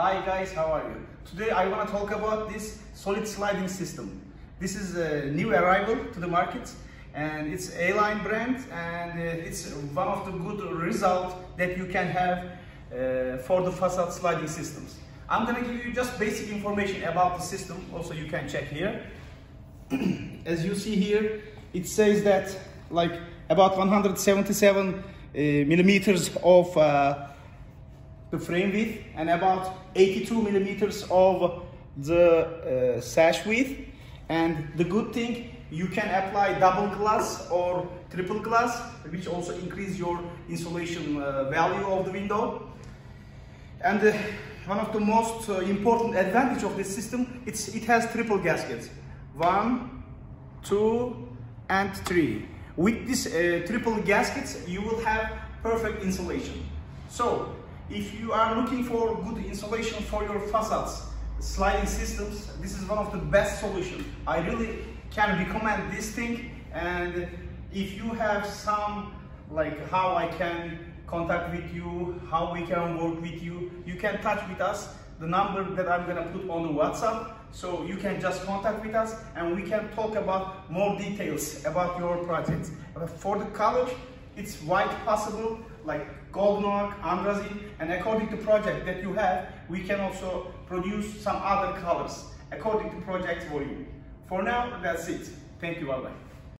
Hi guys, how are you? Today I want to talk about this solid sliding system. This is a new arrival to the market and it's A-line brand, and it's one of the good results that you can have for the facade sliding systems. I'm going to give you just basic information about the system, also you can check here. As you see here, it says that like about 177 millimeters of the frame width and about 82 millimeters of the sash width. And the good thing, you can apply double glass or triple glass, which also increase your insulation value of the window. And one of the most important advantage of this system, it has triple gaskets, 1, 2 and 3. With this triple gaskets, you will have perfect insulation. So if you are looking for good insulation for your facades sliding systems, this is one of the best solutions. I really can recommend this thing. And if you have some, like how I can contact with you, how we can work with you, you can touch with us. The number that I'm gonna put on the WhatsApp, so you can just contact with us and we can talk about more details about your project. For the color, it's white possible, like gold oak, andrazine, and according to project that you have, we can also produce some other colors according to project volume. For now, that's it. Thank you, bye-bye.